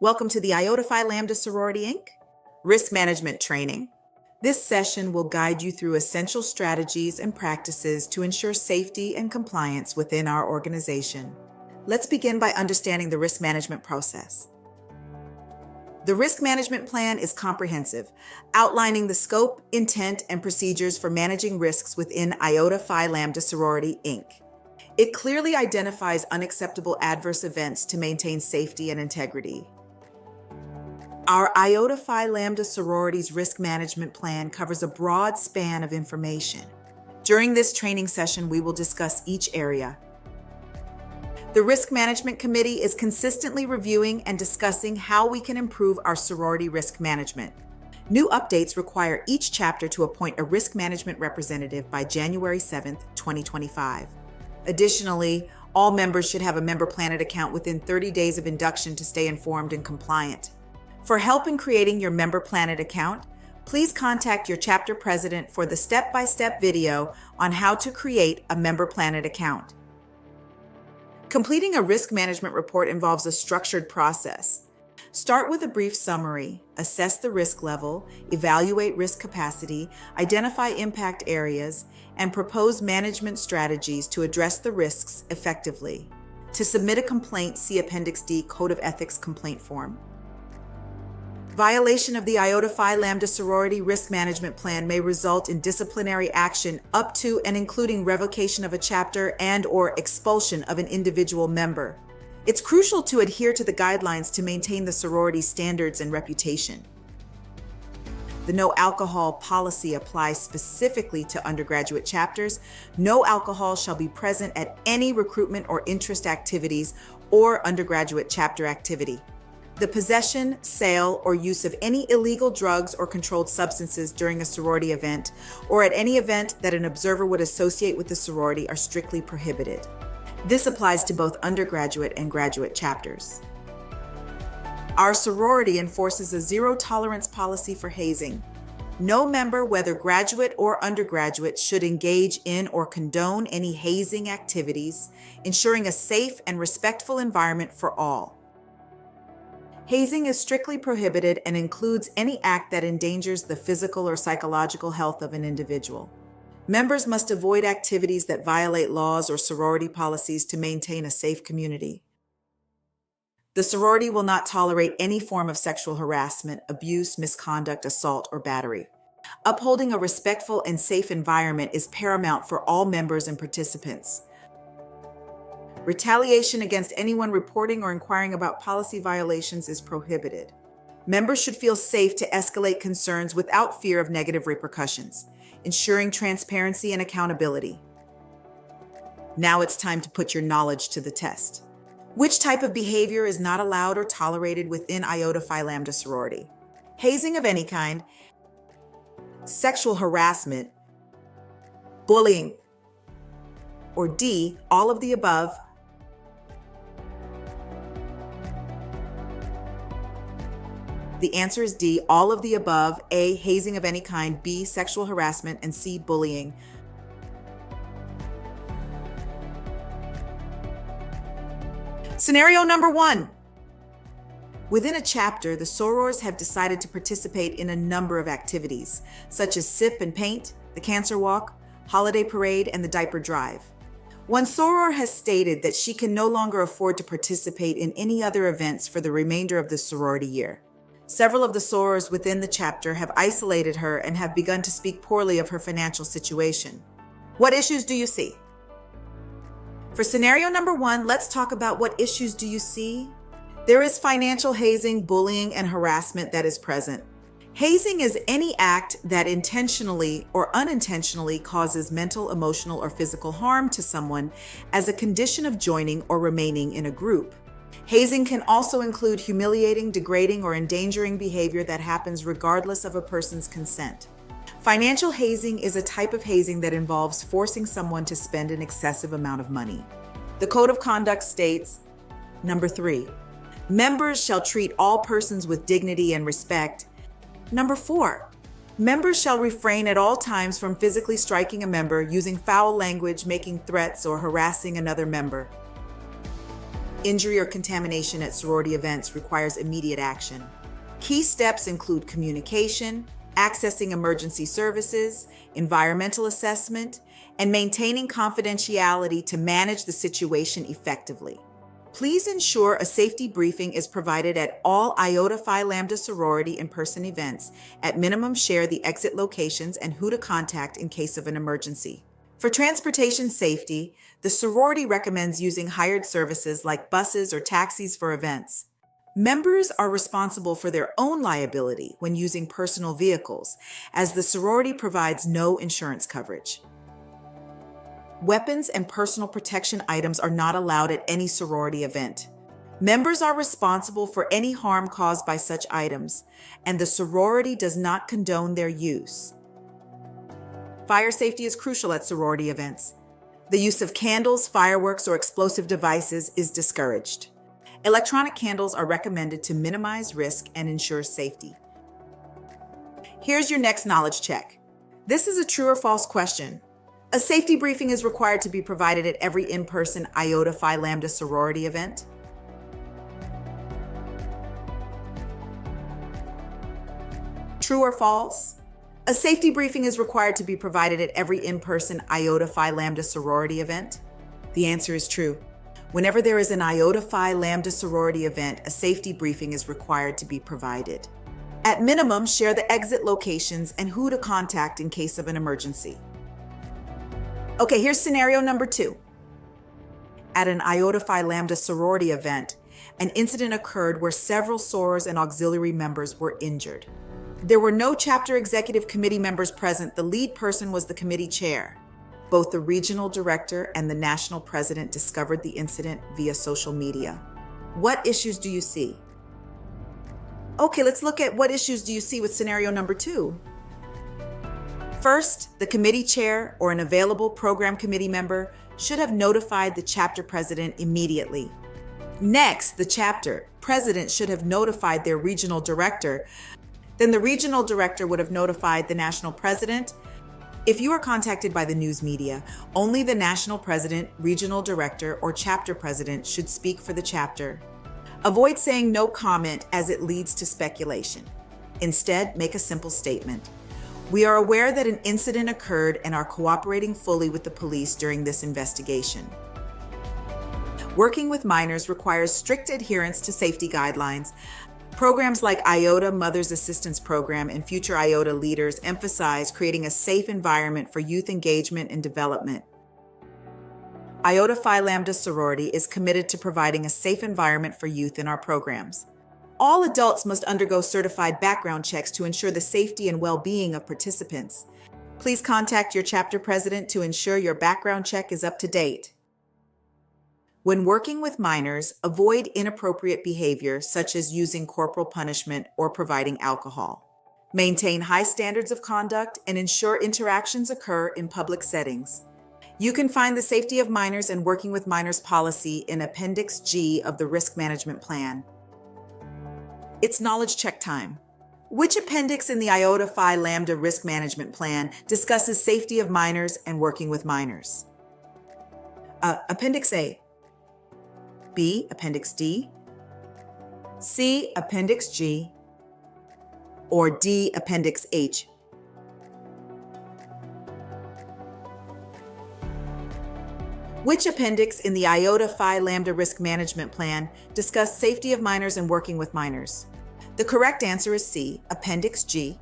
Welcome to the Iota Phi Lambda Sorority Inc. Risk Management Training. This session will guide you through essential strategies and practices to ensure safety and compliance within our organization. Let's begin by understanding the risk management process. The risk management plan is comprehensive, outlining the scope, intent, and procedures for managing risks within Iota Phi Lambda Sorority Inc. It clearly identifies unacceptable adverse events to maintain safety and integrity. Our Iota Phi Lambda Sorority's risk management plan covers a broad span of information. During this training session, we will discuss each area. The Risk Management Committee is consistently reviewing and discussing how we can improve our sorority risk management. New updates require each chapter to appoint a risk management representative by January 7th, 2025. Additionally, all members should have a Member Planet account within 30 days of induction to stay informed and compliant. For help in creating your Member Planet account, please contact your chapter president for the step-by-step video on how to create a Member Planet account. Completing a risk management report involves a structured process. Start with a brief summary, assess the risk level, evaluate risk capacity, identify impact areas, and propose management strategies to address the risks effectively. To submit a complaint, see Appendix D Code of Ethics complaint form. Violation of the Iota Phi Lambda Sorority Risk Management Plan may result in disciplinary action up to and including revocation of a chapter and/or expulsion of an individual member. It's crucial to adhere to the guidelines to maintain the sorority's standards and reputation. The no alcohol policy applies specifically to undergraduate chapters. No alcohol shall be present at any recruitment or interest activities or undergraduate chapter activity. The possession, sale, or use of any illegal drugs or controlled substances during a sorority event or at any event that an observer would associate with the sorority are strictly prohibited. This applies to both undergraduate and graduate chapters. Our sorority enforces a zero-tolerance policy for hazing. No member, whether graduate or undergraduate, should engage in or condone any hazing activities, ensuring a safe and respectful environment for all. Hazing is strictly prohibited and includes any act that endangers the physical or psychological health of an individual. Members must avoid activities that violate laws or sorority policies to maintain a safe community. The sorority will not tolerate any form of sexual harassment, abuse, misconduct, assault, or battery. Upholding a respectful and safe environment is paramount for all members and participants. Retaliation against anyone reporting or inquiring about policy violations is prohibited. Members should feel safe to escalate concerns without fear of negative repercussions, ensuring transparency and accountability. Now it's time to put your knowledge to the test. Which type of behavior is not allowed or tolerated within Iota Phi Lambda sorority? Hazing of any kind, sexual harassment, bullying, or D, all of the above. The answer is D, all of the above. A, hazing of any kind. B, sexual harassment. And C, bullying. Scenario number 1. Within a chapter, the sorors have decided to participate in a number of activities, such as Sip and Paint, the Cancer Walk, Holiday Parade, and the Diaper Drive. One soror has stated that she can no longer afford to participate in any other events for the remainder of the sorority year. Several of the sorors within the chapter have isolated her and have begun to speak poorly of her financial situation. What issues do you see? For scenario number 1, let's talk about what issues do you see? There is financial hazing, bullying, and harassment that is present. Hazing is any act that intentionally or unintentionally causes mental, emotional, or physical harm to someone as a condition of joining or remaining in a group. Hazing can also include humiliating, degrading, or endangering behavior that happens regardless of a person's consent. Financial hazing is a type of hazing that involves forcing someone to spend an excessive amount of money. The Code of Conduct states, number 3, members shall treat all persons with dignity and respect. Number 4, members shall refrain at all times from physically striking a member, using foul language, making threats, or harassing another member. Injury or contamination at sorority events requires immediate action. Key steps include communication, accessing emergency services, environmental assessment, and maintaining confidentiality to manage the situation effectively. Please ensure a safety briefing is provided at all Iota Phi Lambda sorority in-person events. At minimum, share the exit locations and who to contact in case of an emergency. For transportation safety, the sorority recommends using hired services like buses or taxis for events. Members are responsible for their own liability when using personal vehicles, as the sorority provides no insurance coverage. Weapons and personal protection items are not allowed at any sorority event. Members are responsible for any harm caused by such items, and the sorority does not condone their use. Fire safety is crucial at sorority events. The use of candles, fireworks, or explosive devices is discouraged. Electronic candles are recommended to minimize risk and ensure safety. Here's your next knowledge check. This is a true or false question. A safety briefing is required to be provided at every in-person Iota Phi Lambda sorority event. True or false? A safety briefing is required to be provided at every in-person Iota Phi Lambda sorority event. The answer is true. Whenever there is an Iota Phi Lambda sorority event, a safety briefing is required to be provided. At minimum, share the exit locations and who to contact in case of an emergency. Okay, here's scenario number 2. At an Iota Phi Lambda sorority event, an incident occurred where several sorors and auxiliary members were injured. There were no chapter executive committee members present. The lead person was the committee chair. Both the regional director and the national president discovered the incident via social media. What issues do you see? Okay, let's look at what issues do you see with scenario number 2. First, the committee chair or an available program committee member should have notified the chapter president immediately. Next, the chapter president should have notified their regional director. Then the regional director would have notified the national president. If you are contacted by the news media, only the national president, regional director, or chapter president should speak for the chapter. Avoid saying no comment as it leads to speculation. Instead, make a simple statement. We are aware that an incident occurred and are cooperating fully with the police during this investigation. Working with minors requires strict adherence to safety guidelines. Programs like Iota Mothers Assistance Program and Future Iota Leaders emphasize creating a safe environment for youth engagement and development. Iota Phi Lambda sorority is committed to providing a safe environment for youth in our programs. All adults must undergo certified background checks to ensure the safety and well-being of participants. Please contact your chapter president to ensure your background check is up to date. When working with minors, avoid inappropriate behavior such as using corporal punishment or providing alcohol. Maintain high standards of conduct and ensure interactions occur in public settings. You can find the safety of minors and working with minors policy in Appendix G of the Risk Management Plan. It's knowledge check time. Which appendix in the Iota Phi Lambda Risk Management Plan discusses safety of minors and working with minors? Appendix A. B. Appendix D. C. Appendix G. Or D. Appendix H. Which appendix in the Iota Phi Lambda Risk Management Plan discuss safety of minors and working with minors? The correct answer is C, Appendix G.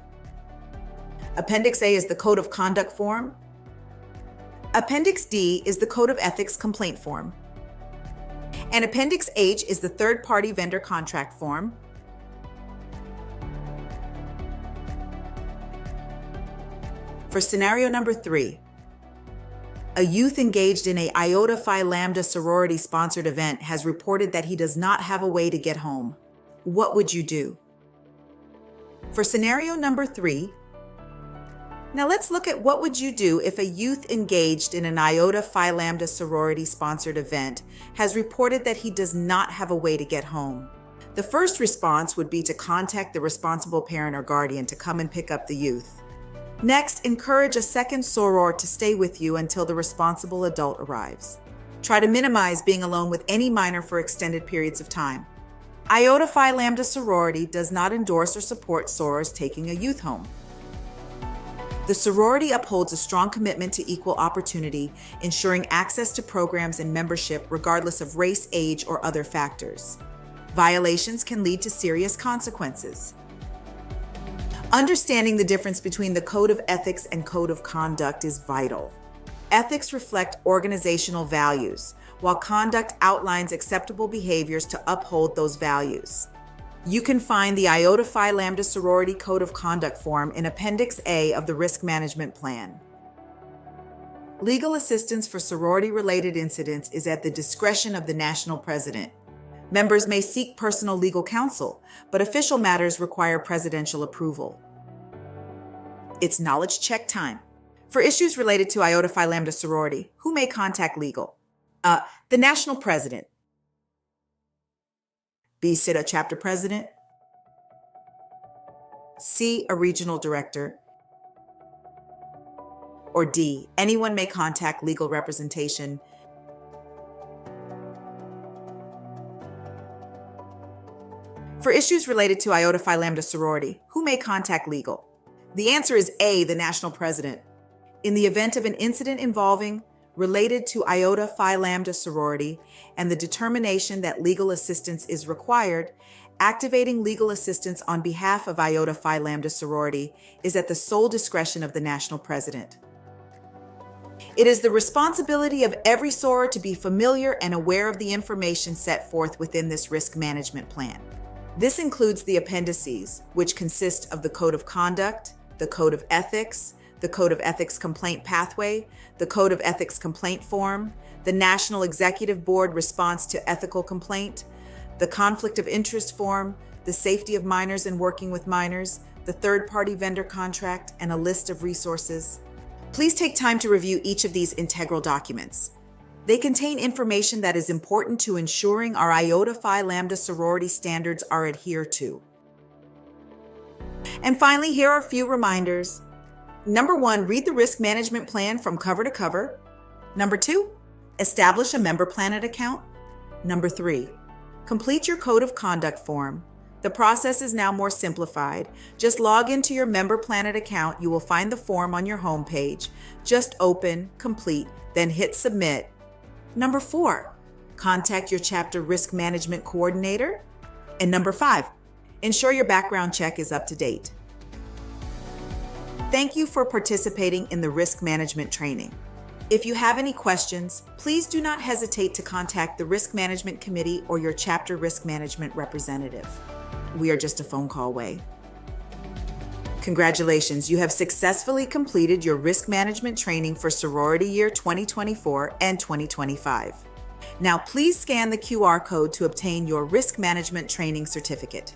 Appendix A is the Code of Conduct form. Appendix D is the Code of Ethics complaint form. And Appendix H is the third-party vendor contract form. For scenario number 3, a youth engaged in a Iota Phi Lambda sorority-sponsored event has reported that he does not have a way to get home. What would you do? For scenario number 3, now let's look at what would you do if a youth engaged in an Iota Phi Lambda sorority-sponsored event has reported that he does not have a way to get home. The first response would be to contact the responsible parent or guardian to come and pick up the youth. Next, encourage a second soror to stay with you until the responsible adult arrives. Try to minimize being alone with any minor for extended periods of time. Iota Phi Lambda sorority does not endorse or support sorors taking a youth home. The sorority upholds a strong commitment to equal opportunity, ensuring access to programs and membership regardless of race, age, or other factors. Violations can lead to serious consequences. Understanding the difference between the Code of Ethics and Code of Conduct is vital. Ethics reflect organizational values, while conduct outlines acceptable behaviors to uphold those values. You can find the Iota Phi Lambda Sorority Code of Conduct form in Appendix A of the Risk Management Plan. Legal assistance for sorority-related incidents is at the discretion of the national president. Members may seek personal legal counsel, but official matters require presidential approval. It's knowledge check time. For issues related to Iota Phi Lambda sorority, who may contact legal? The national president. B, sit a chapter president. C, a regional director. Or D, anyone may contact legal representation. For issues related to Iota Phi Lambda sorority, who may contact legal? The answer is A, the national president. In the event of an incident involving related to Iota Phi Lambda sorority and the determination that legal assistance is required, activating legal assistance on behalf of Iota Phi Lambda sorority is at the sole discretion of the national president. It is the responsibility of every soror to be familiar and aware of the information set forth within this risk management plan. This includes the appendices, which consist of the Code of Conduct, the Code of Ethics, the Code of Ethics Complaint Pathway, the Code of Ethics Complaint Form, the National Executive Board Response to Ethical Complaint, the Conflict of Interest Form, the Safety of Minors and Working with Minors, the Third-Party Vendor Contract, and a list of resources. Please take time to review each of these integral documents. They contain information that is important to ensuring our Iota Phi Lambda sorority standards are adhered to. And finally, here are a few reminders. Number 1, read the risk management plan from cover to cover. Number 2, establish a Member Planet account. Number 3, complete your Code of Conduct form. The process is now more simplified. Just log into your Member Planet account. You will find the form on your homepage. Just open, complete, then hit submit. Number 4, contact your chapter risk management coordinator. And number 5, ensure your background check is up to date. Thank you for participating in the risk management training. If you have any questions, please do not hesitate to contact the Risk Management Committee or your chapter risk management representative. We are just a phone call away. Congratulations, you have successfully completed your risk management training for sorority year 2024 and 2025. Now please scan the QR code to obtain your risk management training certificate.